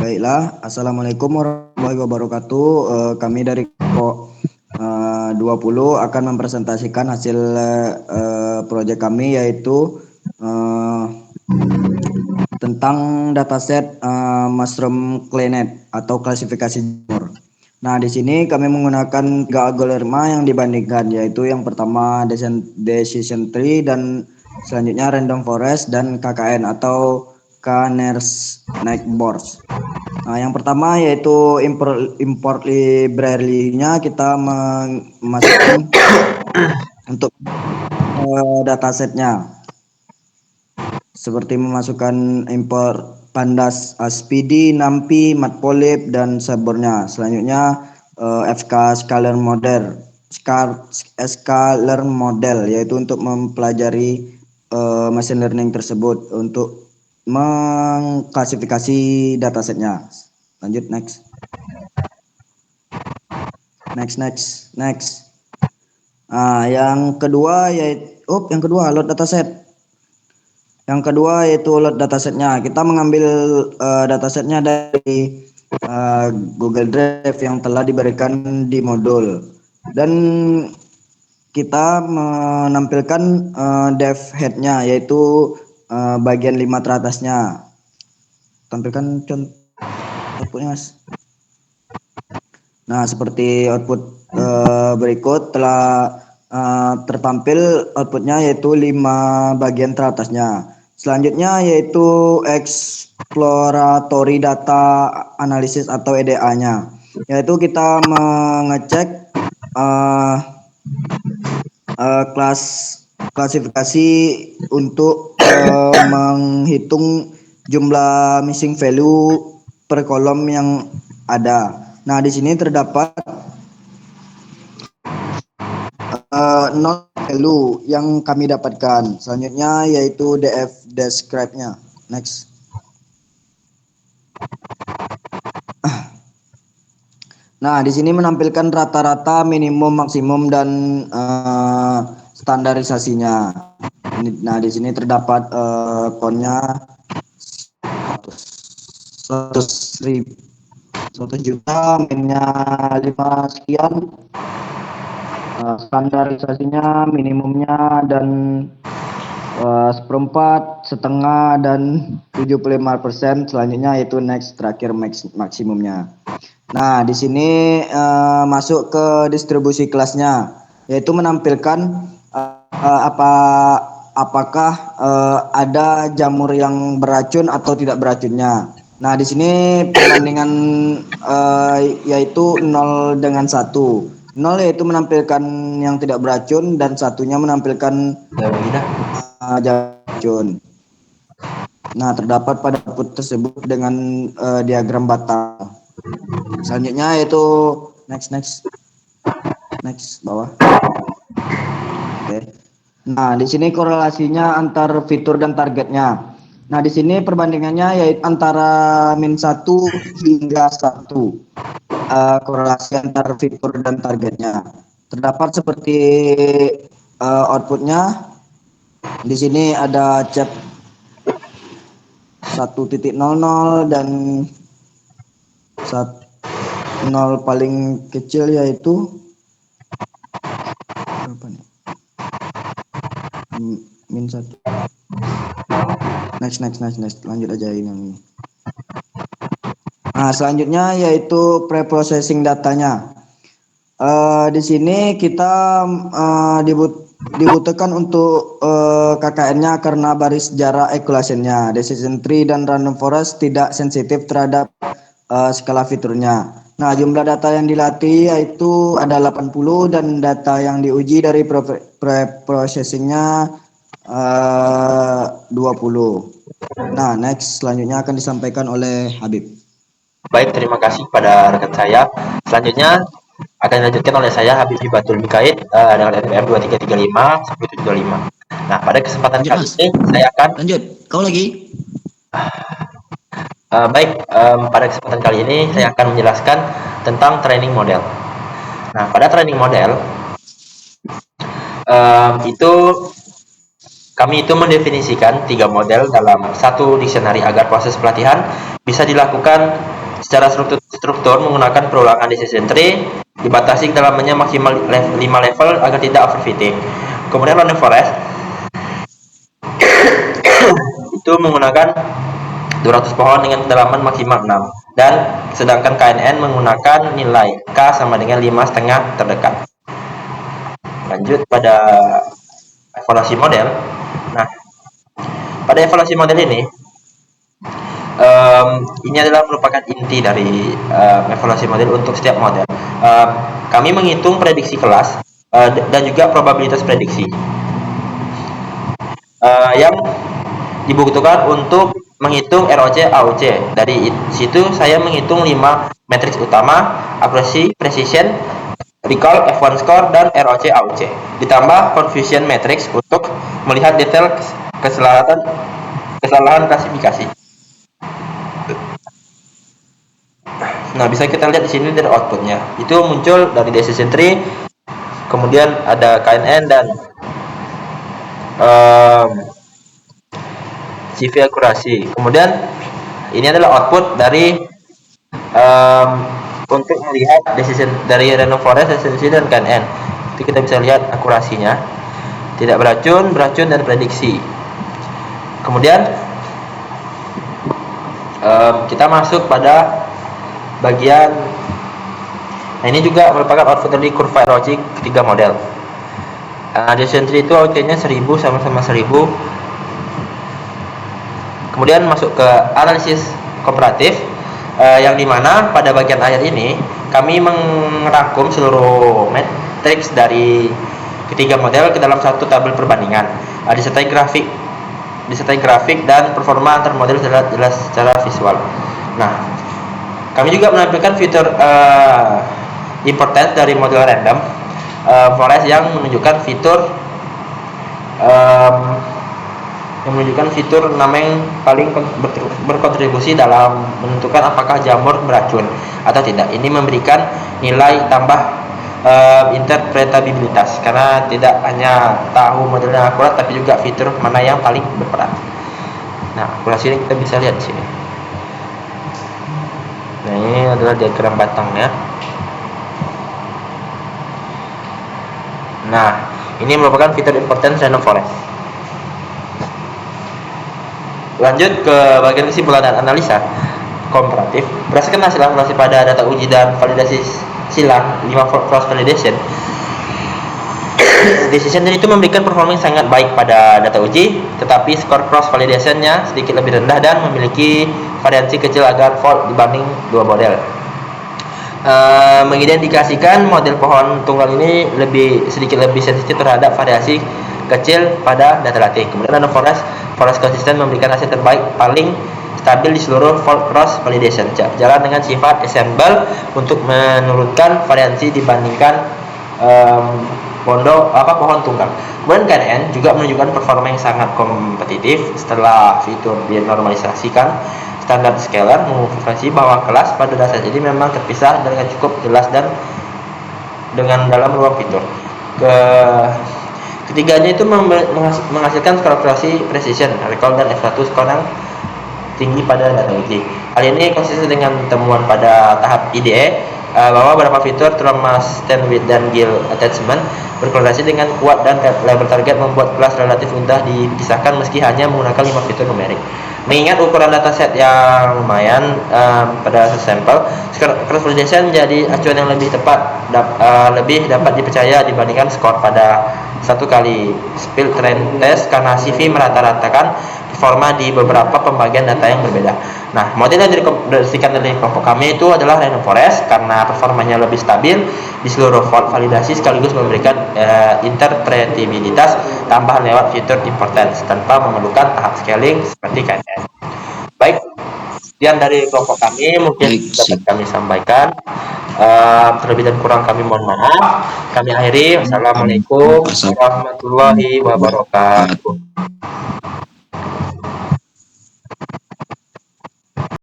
Baiklah, Assalamualaikum warahmatullahi wabarakatuh. Kami dari Ko 20 akan mempresentasikan hasil proyek kami, yaitu tentang dataset mushroom clanet atau klasifikasi jamur. Nah, di sini kami menggunakan 3 algoritma yang dibandingkan, yaitu yang pertama decision tree, dan selanjutnya random forest, dan KKN atau K-nearest neighbors. Nah, yang pertama yaitu import library-nya. Kita memasukkan untuk datasetnya, seperti memasukkan import pandas, SPD, NumPy, Matplotlib, dan sabornya. Selanjutnya FK scalar model, yaitu untuk mempelajari machine learning tersebut untuk mengklasifikasi datasetnya. Lanjut, next. Yang kedua yaitu load dataset. Yang kedua yaitu load datasetnya. Kita mengambil datasetnya dari Google Drive yang telah diberikan di modul, dan kita menampilkan dev head-nya, yaitu bagian 5 teratasnya. Tampilkan contoh outputnya, Mas. Nah, seperti output berikut telah tertampil outputnya, yaitu 5 bagian teratasnya. Selanjutnya yaitu exploratory data analysis atau EDA-nya, yaitu kita mengecek klasifikasi untuk menghitung jumlah missing value per kolom yang ada. Nah, di sini terdapat 0 value yang kami dapatkan. Selanjutnya yaitu df describe-nya. Next. Nah, di sini menampilkan rata-rata, minimum, maksimum, dan standarisasinya. Nah, di sini terdapat konnya 100 juta, minnya 5 sekian, standarisasinya, minimumnya, dan 1/4, setengah, dan 75%. Selanjutnya yaitu next, terakhir maksimumnya. Nah, di sini masuk ke distribusi kelasnya, yaitu menampilkan apakah ada jamur yang beracun atau tidak beracunnya. Nah, di sini perbandingan yaitu 0 dengan 1. 0 yaitu menampilkan yang tidak beracun, dan satunya menampilkan beracun. Nah, terdapat pada output tersebut dengan diagram batang. Selanjutnya yaitu next bawah. Oke. Nah, di sini korelasinya antar fitur dan targetnya. Nah, di sini perbandingannya yaitu antara -1 hingga 1. Korelasi antar fitur dan targetnya. Terdapat seperti outputnya. Di sini ada chat 1.00 dan 0 paling kecil, yaitu berapa nih? -1. Next. Lanjut aja ini. Nah, selanjutnya yaitu preprocessing datanya. Di sini kita dibutuhkan untuk KKN-nya karena baris jarak equation-nya. Decision tree dan random forest tidak sensitif terhadap skala fiturnya. Nah, jumlah data yang dilatih yaitu ada 80, dan data yang diuji dari preprocessing-nya 20. Nah, next, selanjutnya akan disampaikan oleh Habib. Baik, terima kasih pada rekan saya. Selanjutnya akan dilanjutkan oleh saya, Habib Hibatul Mikaid, dengan NPM 2335-175. Nah, pada kesempatan Lanjut, kali Mas. ini saya akan Lanjut, kau lagi. Pada kesempatan kali ini saya akan menjelaskan tentang training model. Nah, pada training model itu Kami itu mendefinisikan 3 model dalam satu dictionary agar proses pelatihan bisa dilakukan secara struktur menggunakan perulangan decision tree, dibatasi kedalamannya maksimal 5 level agar tidak overfitting. Kemudian random forest itu menggunakan 200 pohon dengan kedalaman maksimal 6, dan sedangkan KNN menggunakan nilai K sama dengan 5,5 terdekat. Lanjut pada evaluasi model. Nah, pada evaluasi model ini adalah merupakan inti dari evaluasi model untuk setiap model. Kami menghitung prediksi kelas dan juga probabilitas prediksi yang dibutuhkan untuk menghitung ROC AOC. Dari situ saya menghitung 5 matriks utama: accuracy, precision, recall, F1 score, dan ROC AOC. Ditambah confusion matrix untuk melihat detail kesalahan klasifikasi. Nah, bisa kita lihat di sini dari outputnya. Itu muncul dari decision tree, kemudian ada KNN dan CV akurasi. Kemudian ini adalah output dari untuk melihat decision dari random forest, decision tree, dan KNN. Itu kita bisa lihat akurasinya. Tidak beracun, beracun, dan prediksi. Kemudian kita masuk pada bagian, nah ini juga merupakan output dari kurva ROC ketiga model. Decision tree itu OC-nya 1000 sama-sama 1000. Kemudian masuk ke analisis komparatif, yang dimana pada bagian akhir ini kami merangkum seluruh matriks dari ketiga model ke dalam satu tabel perbandingan, disertai grafik dan performa antar model jelas secara visual. Nah, kami juga menampilkan fitur importance dari model random forest yang menunjukkan fitur nama yang paling berkontribusi dalam menentukan apakah jamur beracun atau tidak. Ini memberikan nilai tambah interpretabilitas, karena tidak hanya tahu modelnya akurat tapi juga fitur mana yang paling berperan. Nah, akurasi ini kita bisa lihat di sini. Nah, ini adalah diagram batangnya. Nah, ini merupakan fitur importance random forest. Lanjut ke bagian kesimpulan dan analisa komparatif. Berdasarkan hasil evaluasi pada data uji dan validasi silang 5 cross validation, decision tree itu memberikan performa yang sangat baik pada data uji, tetapi skor cross validation-nya sedikit lebih rendah dan memiliki variansi kecil agar fault dibanding dua model. Mengindikasikan model pohon tunggal ini sedikit lebih sensitif terhadap variasi kecil pada data latih. Kemudian random forest konsisten memberikan hasil terbaik paling stabil di seluruh fault cross validation, jalan dengan sifat ensemble untuk menurunkan variansi dibandingkan pohon tunggal. Kemudian KNN juga menunjukkan performa yang sangat kompetitif setelah fitur dinormalisasikan. Standar scalar mengonfirmasi bahwa kelas pada dasar ini memang terpisah dengan cukup jelas dan dengan dalam ruang fitur. Ketiganya itu menghasilkan kalkulasi precision, recall, dan F1 skor yang tinggi pada data uji. Hal ini konsisten dengan temuan pada tahap IDE bahwa beberapa fitur terutama stand width dan gill attachment berkorelasi dengan kuat, dan level target membuat kelas relatif mudah dipisahkan meski hanya menggunakan 5 fitur numerik. Mengingat ukuran dataset yang lumayan pada sampel, cross validation menjadi acuan yang lebih tepat, lebih dapat dipercaya dibandingkan skor pada satu kali spill trend test, karena CV merata-ratakan performa di beberapa pembagian data yang berbeda. Nah, model yang direkomendasikan dari kelompok kami itu adalah random forest karena performanya lebih stabil di seluruh validasi, sekaligus memberikan interpretabilitas tambahan lewat fitur importance tanpa memerlukan tahap scaling seperti KNN. Baik, sekian dari kelompok kami, mungkin dapat kami sampaikan. Terlebih dan kurang kami mohon maaf. Kami akhiri. Wassalamualaikum warahmatullahi wabarakatuh.